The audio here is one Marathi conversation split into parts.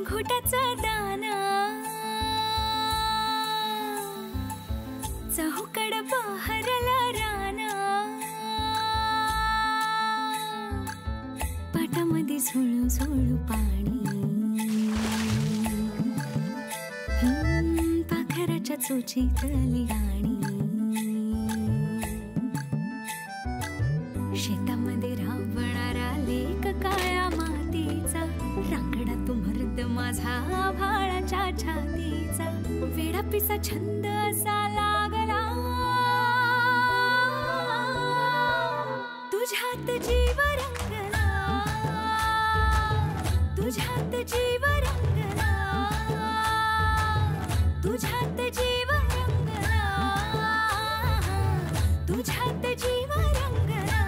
घोटाचा दाना चहूकड बहरला राना पाटामध्ये झुळू झुळू पाणी पाखराच्या चोचीतली गाणी शेतामध्ये राबणारा लेक काळ्या मातीचा रांगडा तो मर्द माझा भाळाच्या छातीचा वेडापिसा छंद असा लागला तुझ्यात जीव रंगला तुझ्यात जीव रंगला तुझ्यात जीव रंगला तुझ्यात जीव रंगला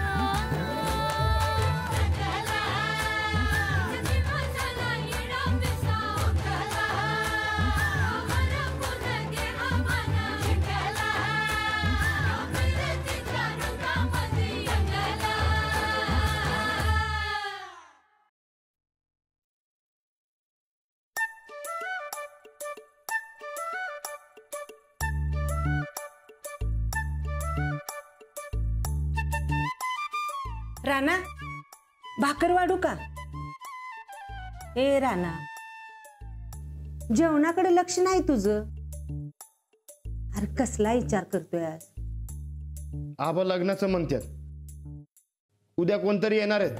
राणा भाकर वाढू का? ए राणा, जेवणाकडे लक्ष नाही तुझं. अरे कसला विचार करतोय आज? आबा लग्नाचं म्हणतात, उद्या कोणतरी येणार आहेत.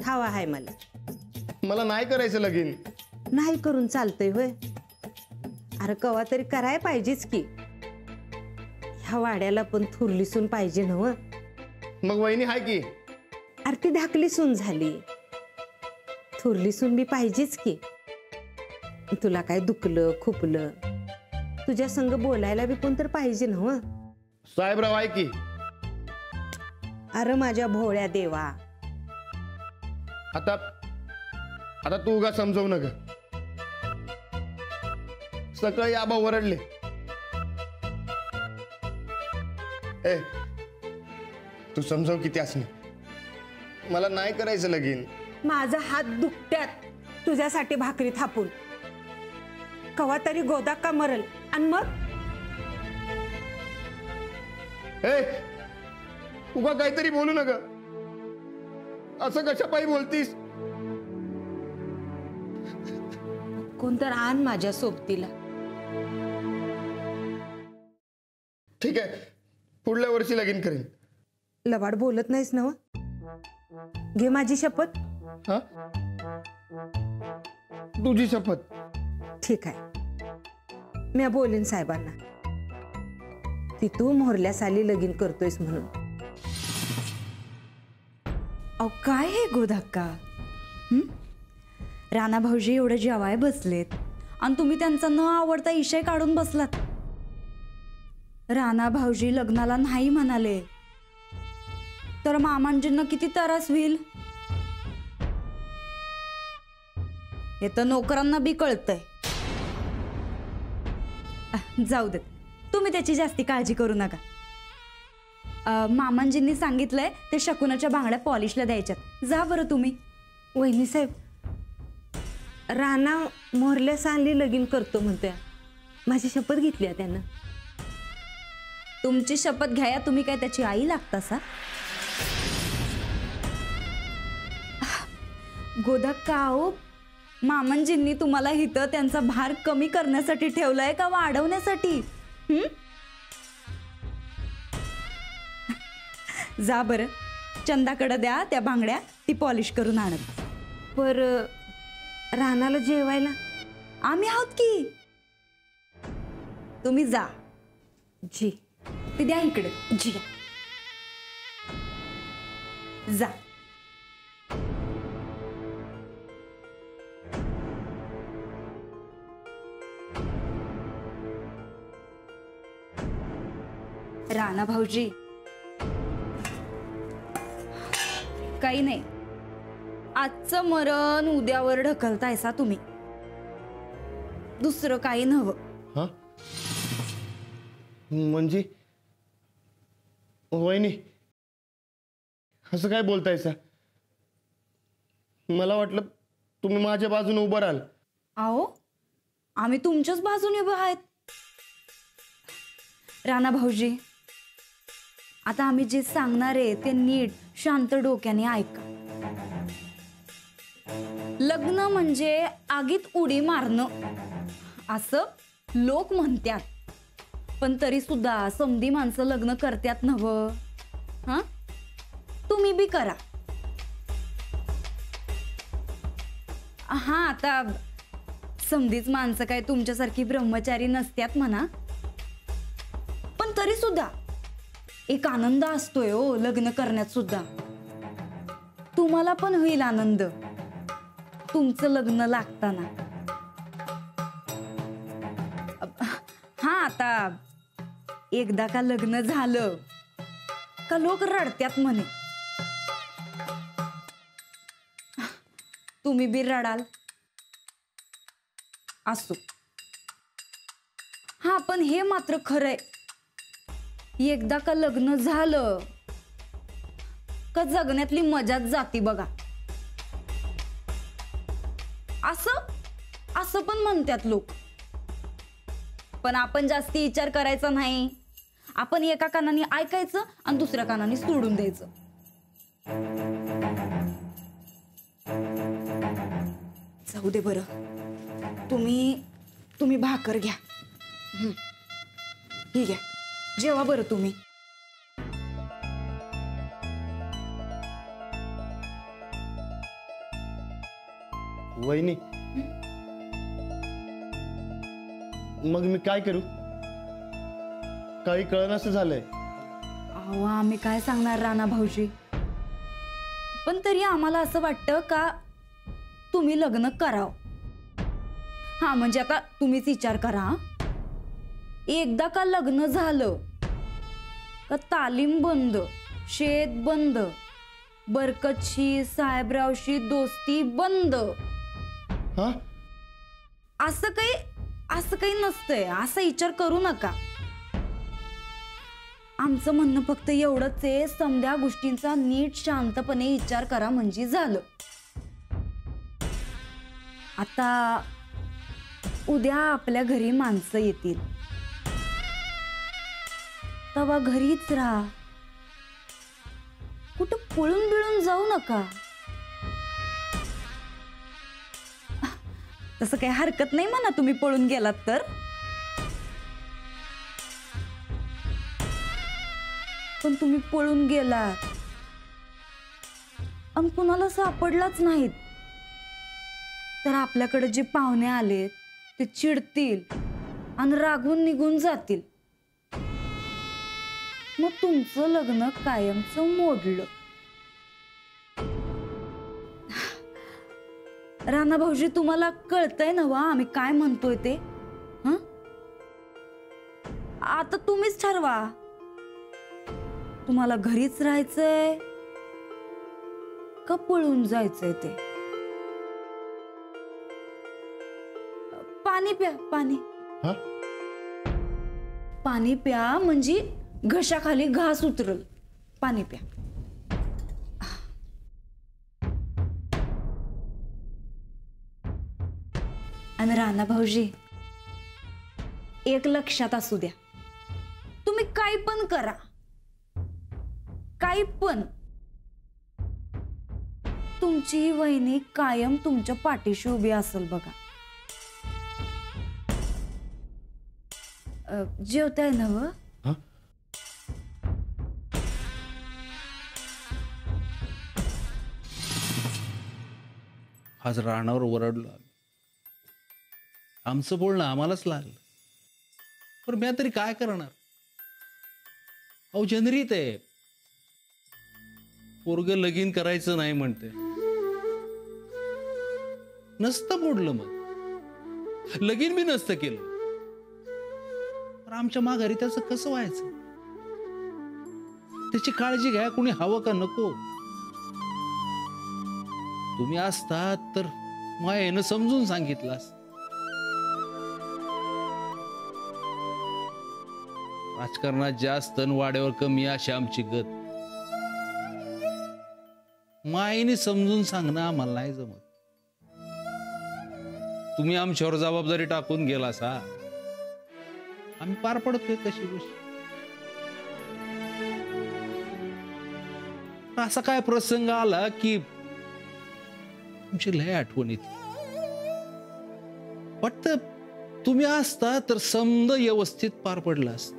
ठावा आहे मला. मला नाही करायचं लगीन. नाही करून चालतंय होय? अरे कवा तरी कराय पाहिजेच की. ह्या वाड्याला पण थुरली सून पाहिजे नव. मग वहिनी हाय की. अरे ती धाकली सून झाली, थुरली सून बी पाहिजेच की. तुला काय दुखलं खुपलं, तुझ्या संग बोलायला बी कोण तर पाहिजे नव. साहेबराव आहे की. अरे माझ्या भोळ्या देवा, आता आता तू उगा समजवू नका. सकाळी आबा ओरडले, ए तू समजव किती असणे, मला नाही करायचं लगीन. माझा हात दुखत्यात तुझ्यासाठी भाकरी थापून. कवा तरी गोदा का मरल आणि मग ए उगा काहीतरी बोलू नका. असं कशा पायी बोलतीस? कोणतर आण माझ्या सोबतीला. ठीक आहे, पुढल्या वर्षी लगीन करेन. लबाड बोलत नाहीस ना? घे माझी शपथ. हा, तुझी शपथ. ठीक आहे, मी बोलेन साहेबांना की तू मोहरल्या साली लगीन करतोयस म्हणून. अहो काय हे गोधाक्का, राणा भाऊजी एवढे जेवाय बसलेत आणि तुम्ही त्यांचा न आवडता विषय काढून बसलात. राणा भाऊजी लग्नाला नाही म्हणाले तर मामांजींना किती त्रास होईल हे तर नोकरांना बी कळतंय. जाऊ देत, तुम्ही त्याची जास्ती काळजी करू नका. मामांजींनी सांगितलंय ते शकुनाच्या बांगड्या पॉलिशला द्यायच्यात. जा बरं तुम्ही. वहिनी साहेब, राणा मोहरल्या साली लगीन करतो म्हणतोय. माझी शपथ घेतली आहे त्यानं. तुमची शपथ घ्या, तुम्ही काय त्याची आई लागता सा? गोधाक्का, हो मामांजींनी तुम्हाला इथं त्यांचा भार कमी करण्यासाठी ठेवलाय का वाढवण्यासाठी? जा बरं, चंदाकडे द्या त्या बांगड्या, ती पॉलिश करून आणत. पर राणाला जेवायला आम्ही आहोत की. तुम्ही जा. जी, ती द्या इकडे. जी जा. राणा भाऊजी, काही नाही, आजचं मरण उद्यावर ढकलतायसा तुम्ही, दुसरं काही नव्हं. हा म्हणजे वहिनी असं काय बोलतायसा? मला वाटलं तुम्ही माझ्या बाजूने उभं राहाल. अहो आम्ही तुमच्याच बाजूने उभे आहेत. राणा भाऊजी, आता आम्ही जे सांगणार आहे ते नीट शांत डोक्याने ऐका. लग्न म्हणजे आगीत उडी मारणं असं लोक म्हणतात, पण तरी सुद्धा समधी माणसं लग्न करतात नव्ह. हा, तुम्ही बी करा. हा, आता समधीच माणसं काय तुमच्यासारखी ब्रह्मचारी नसत्यात म्हणा, पण तरी सुद्धा एक आनंद असतोय हो लग्न करण्यात सुद्धा. तुम्हाला पण होईल आनंद तुमचं लग्न लागताना. हा, आता एकदा का लग्न झालं का लोक रडत्यात म्हणे. तुम्ही बी रडाल असो. हा, पण हे मात्र खरंय, एकदा का लग्न झालं का जगण्यातली मजाच जाती बघा. असं पण म्हणतात लोक, पण आपण जास्ती विचार करायचा नाही. आपण एका कानाने ऐकायचं आणि दुसऱ्या कानाने सोडून द्यायचं. जाऊ दे बरं, तुम्ही भाकर घ्या. ही घ्या, जेवा बरं तुम्ही. वहिनी, मग मी काय करू? काही कळनासं झालंय. अहो आम्ही काय सांगणार राणा भाऊजी, पण तरी आम्हाला असं वाटतं का तुम्ही लग्न करावं. हा, म्हणजे आता तुम्हीच विचार करा. एकदा का लग्न झालं का तालीम बंद, शेत बंद, बरकतशी साहेबरावशी दोस्ती बंद. हा, असं काही नसतंय. असा विचार करू नका. आमचं म्हणणं फक्त एवढंच आहे, समध्या गोष्टींचा नीट शांतपणे विचार करा म्हणजे झालं. आता उद्या आपल्या घरी माणसं येतील, तेव्हा घरीच राहा. कुठं पळून बिळून जाऊ नका. तसं काही हरकत नाही म्हणा तुम्ही पळून गेलात तर. पण तुम्ही पळून गेलात आणि कुणाला सापडलाच नाहीत तर आपल्याकडे जे पाहुणे आले ते चिडतील आणि रागवून निघून जातील. मग तुमचं लग्न कायमचं मोडलं. राणा भाऊजी, तुम्हाला कळतंय ना वा आम्ही काय म्हणतोय ते? हं, आता तुम्हीच ठरवा, तुम्हाला घरीच राहायचंय का पळून जायचंय ते. पाणी प्या, पाणी. हा, पाणी प्या म्हणजे घशाखाली घास उतरल. पाणी प्या. आणि राणा भाऊजी, एक लक्षात असू द्या, तुम्ही काही पण करा, काही पण, तुमची वहिनी कायम तुमच्या पाठीशी उभी असेल बघा. जेवताय ना व? हा, आज रानावर ओरडलो. आमचं बोलणं आम्हालाच लागलं, पण मी तरी काय करणार. अहो जनरीत आहे, पोरग लगीन करायचं नाही म्हणते. नसतं मोडलं, मग लगीन बी नसतं केलं, पण आमच्या माघारी त्याचं कसं व्हायचं? त्याची काळजी घ्या, कुणी हवं का नको. तुम्ही असतात तर मायेनं समजून सांगितलं. राजकारणात जास्त आणि वाड्यावर कमी अशी आमची गत. मायेने समजून सांगणं आम्हाला नाही जमत. तुम्ही आमच्यावर जबाबदारी टाकून गेला सा, आम्ही पार पडतोय कशी गोष्ट. असा काय प्रसंग आला की तुमची लय आठवण येते. वाटतं तुम्ही असता तर समजा व्यवस्थित पार पडला असत.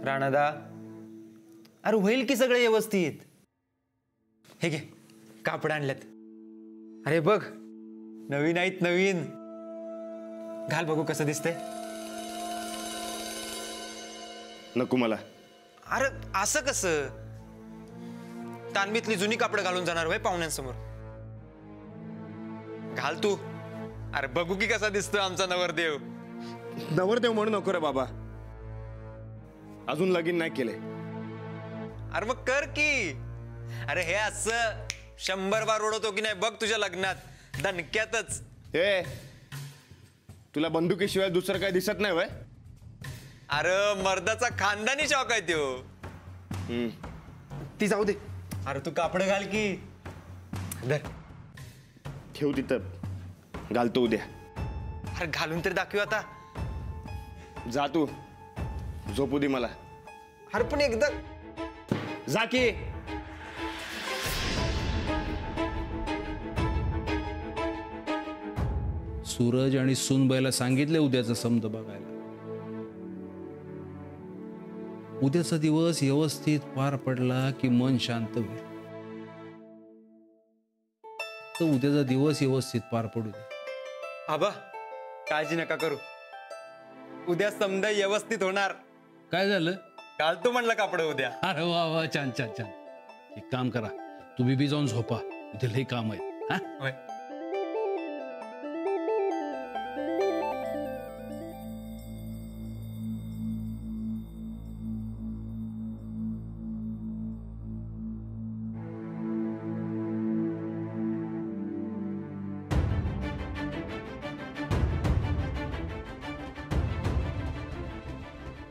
राणादा, अरे होईल की सगळं व्यवस्थित. हे घे कापड आणल्यात. अरे बघ, नवीन आहेत नवीन. घाल बघू कसं दिसतंय. नको मला. अरे असं कसं? तानबीतली जुनी कापड घालून जाणार वय पाहुण्यांसमोर? घाल तू. अरे बघू की कसा दिसतोय आमचा नवरदेव. नवरदेव म्हणू नको रे बाबा, अजून लगीन नाही केलंय. अरे मग कर की. अरे हे असं 100 बार ओढवतो की नाही बघ तुझ्या लग्नात दणक्यातच. ए, तुला बंदुकीशिवाय दुसरं काय दिसत नाही वय? अरे मर्दाचा खानदानी शौक आहे त्यो. ती जाऊ दे. अरे तू कापड घाल की. धर. ठेव तिथं, घालतो उद्या. अरे घालून तरी दाखव आता. जा तू, झोपू दे मला. अरे पण एकदा जा की. सूरज आणि सुनबाईला सांगितले उद्याचं समज बघायला. उद्याचा दिवस व्यवस्थित पार पडला की मन शांत होईल. तर उद्याचा दिवस व्यवस्थित पार पडू दे. आबा काळजी नका करू, उद्या समजा व्यवस्थित होणार. काय झालं? घालतो म्हणलं कापड उद्या. अरे वा वा, छान छान छान. एक काम करा, तुम्ही बी जाऊन झोपा, उद्या लई काम आहे. हा, होय.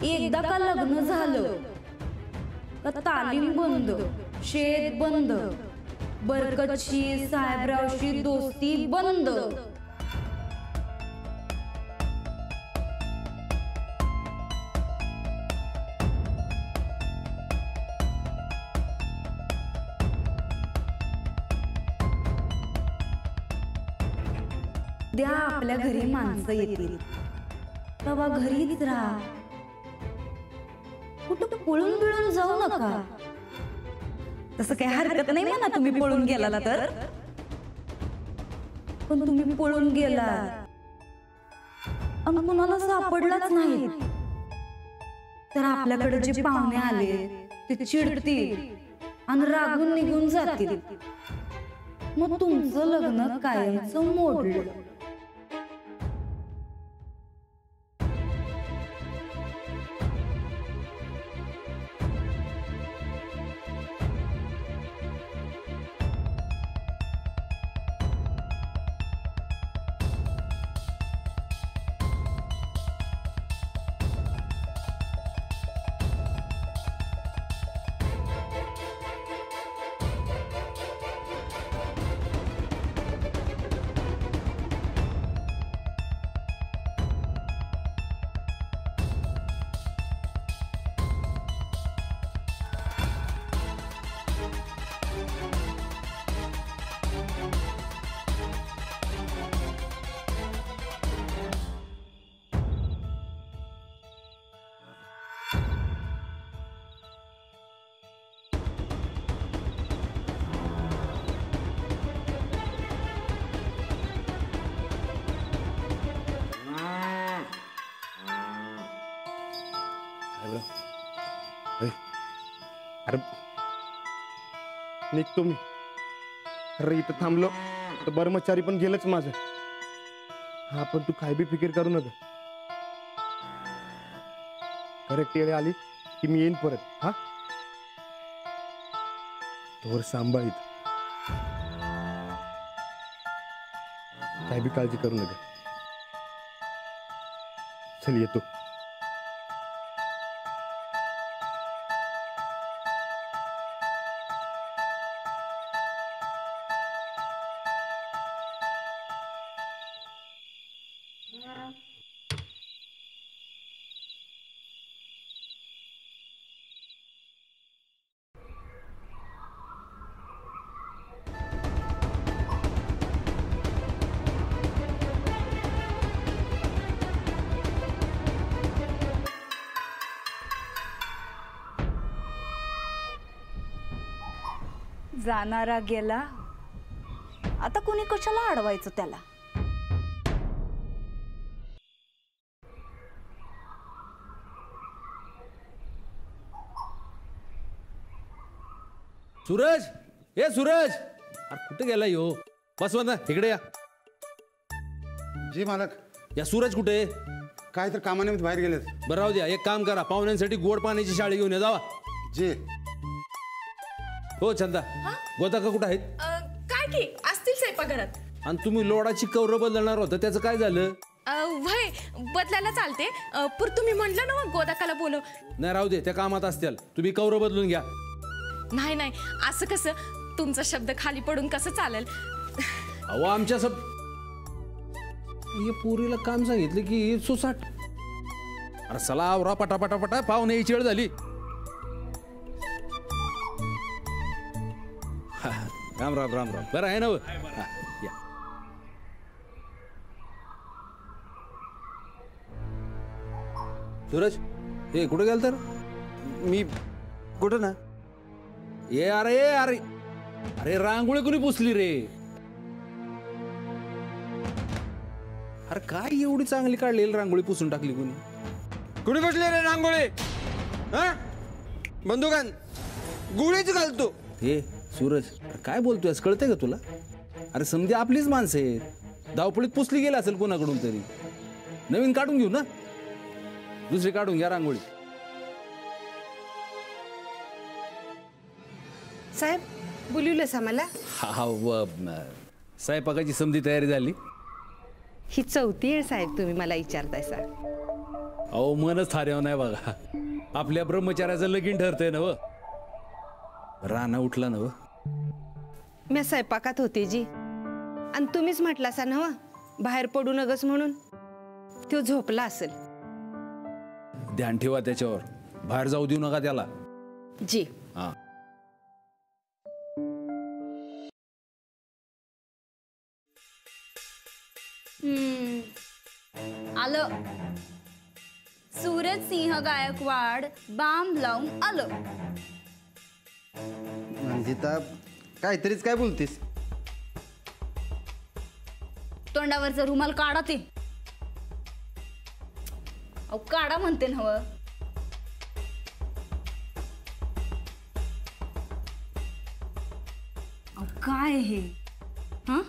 एकदा का लग्न झालं का तालीम बंद, शेत बंद, बरकतची साहेबरावशी दोस्ती बंद. द्या आपल्या घरी माणसं येतील तेव्हा घरीच राहा, कुठं पळून बिळून जाऊ नका. तसं काही हरकत नाही म्हणा तुम्ही पळून गेला तर, पण तुम्ही पळून गेला आणि कुणाला सापडलाच नाही तर आपल्याकडे जे पाहुणे आले ते चिडतील आणि रागून निघून जातील. मग तुमचं लग्न कायमचं मोडलं. अरे निघतो मी. अरे इथं थांबलो तर कर्मचारी पण गेलंच माझं. हा पण तू काय बी फिकीर करू नका. करेक्ट वेळ आली की मी येईन परत. हा तोवर सांभाळीत, काय बी काळजी करू नका. चल येतो. जाणारा गेला, आता कोणी कशाला अडवायचं त्याला. सूरज, ए सूरज, अरे कुठे गेला यो? बस ना इकडे या. जी मालक. या सूरज कुठे? काय तर कामानिमित्त बाहेर गेलेत. बरं राहू द्या, एक काम करा, पाहुण्यांसाठी गोड पाण्याची शाळी घेऊन या जावा. जी. हो चंदा, गोदाका कुठं आहेत? काय की असतील स्वयंपाकघरात. आणि तुम्ही लोडाची कौरं बदलणार होतं, त्याचं काय झालं? वय बदलायला चालते, पर तुम्ही म्हणलं ना गोदाकाला बोलव. नाही राहू दे, त्या कामात असतील, तुम्ही कौरं बदलून घ्या. नाही नाही, असं कसं, तुमचा शब्द खाली पडून कसं चालेल. अहो आमच्या सब हे पोरीला काम सांगितलं की सुसाट. अरे चला आवरा पटापटापटा, पाहुणे यायची वेळ झाली. राम राम राम राम. बरं आहे ना? या. सूरज, हे कुठे गेल तर? मी कुठं ना? ये अरे अरे अरे रांगोळी कोणी पुसली रे? अरे काय एवढी चांगली काढलेली रांगोळी पुसून टाकली कोणी? कुणी बसले रे रांगोळी? हा, बंदुकान गुळीच घालतो. हे सूरज, अरे काय बोलतोयस, कळतंय का तुला? अरे समधी आपलीच माणसं आहेत, धावपळीत पुसली गेली असेल कोणाकडून तरी. नवीन काढून घेऊ ना, दुसरी काढून घ्या रांगोळी. साहेब बोलवलंस आम्हाला? हा स्वयंपाकाची समधी तयारी झाली. ही चौथी आहे साहेब तुम्ही मला विचारतायसा. अहो मनच थाऱ्यावर नाही बघा, आपल्या ब्रह्मचार्याचं लगीन ठरतंय ना. राणा उठला ना? मी स्वयंपाकात होते जी, आणि तुम्हीच म्हटलासा ना बाहेर पडू नगस म्हणून. तो झोपला असेल. ध्यान ठेवा त्याच्यावर, बाहेर जाऊ देऊ नका त्याला. जी. हा. आलं. सूरज सिंह गायकवाड बांब लावून आलं. नंदिता, काहीतरीच काय बोलतीस? तोंडावरचा रुमाल काढा ते. अहो काढा म्हणते ना. अहो काय हे? हा,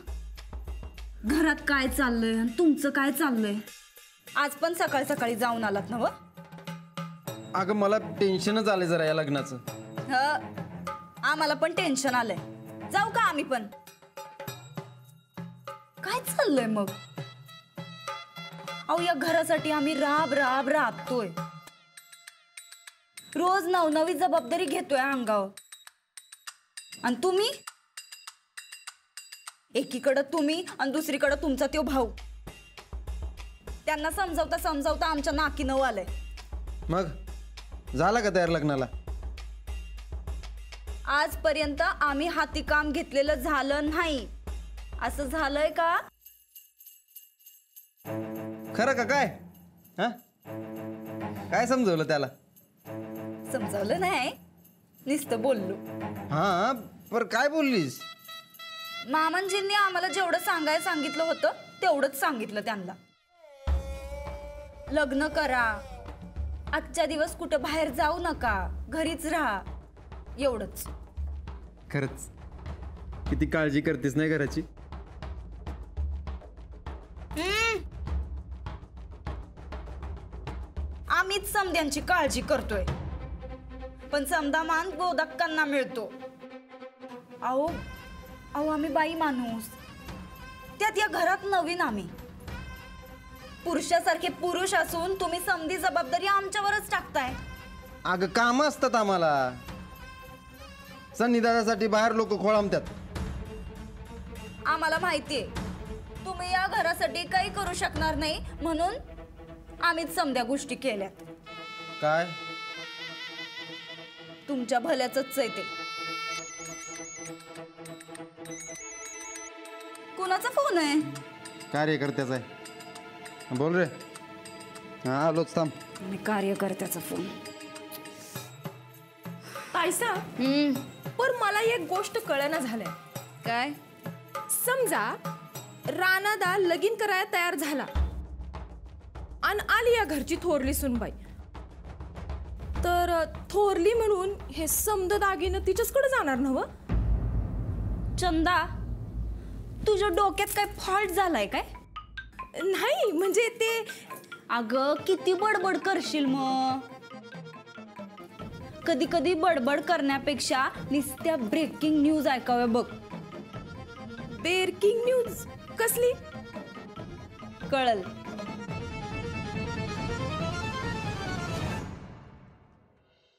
घरात काय चाललंय आणि तुमचं काय चाललंय? आज पण सकाळी सकाळी जाऊन आलात ना? अगं मला टेन्शनच आलंय जरा या लग्नाचं. आम्हाला पण टेन्शन आलंय. जाऊ का आम्ही पण? काय चाललंय मग? अहो या घरासाठी आम्ही राब राब राबतोय, रोज नवनवी जबाबदारी घेतोय अंगावर. आणि तुम्ही एकीकडं तुम्ही आणि दुसरीकडं तुमचा तो भाऊ. त्यांना समजावता समजावता आमच्या नाकी नऊ आलंय. मग झाला का तयार लग्नाला? आजपर्यंत आम्ही हाती काम घेतलेलं झालं नाही. असं झालंय का? खरं का काय? हा, काय समजवलं त्याला? समजावलं नाही, नुसतं बोललो. हा, पर काय बोललीस? मामांजींनी आम्हाला जेवढं सांगायला सांगितलं होतं तेवढंच सांगितलं त्यांना. लग्न करा, आजच्या दिवस कुठं बाहेर जाऊ नका, घरीच राहा, एवढंच. खरंच किती काळजी करतेस नाही घराची? आम्हीच समद्यांची काळजी करतोय, पण समदा मान गोदाक्कांना मिळतो. अहो अहो आम्ही बाई माणूस, त्यात या घरात नवीन. आम्ही पुरुषासारखे पुरुष असून तुम्ही समधी जबाबदारी आमच्यावरच टाकताय. अगं काम असतात आम्हाला. सन्निधानासाठी बाहेर लोक खोळंबतात. आम्हाला माहितीये तुम्ही या घरासाठी काही करू शकणार नाही, म्हणून आम्हीच समध्या गोष्टी केल्यात. काय? तुमच्या भल्याच आहे ते. कुणाचा फोन आहे? कार्यकर्त्याचा आहे. बोल रे. हा आलोच, थांब. कार्यकर्त्याचा फोन. आयसा पर मला एक गोष्ट कळना झालंय. काय? समजा राणादा लगीन करायला तयार झाला आणि आली या घरची थोरली सुनबाई, तर थोरली म्हणून हे समद दागिनं तिच्याचकडे जाणार नव्ह? चंदा, तुझ्या डोक्यात काय फॉल्ट झालाय काय? नाही म्हणजे ते अगं किती बडबड करशील मग. कधी कधी बडबड करण्यापेक्षा नुसत्या ब्रेकिंग न्यूज ऐकाव्या बघ. ब्रेकिंग न्यूज कसली? कळल.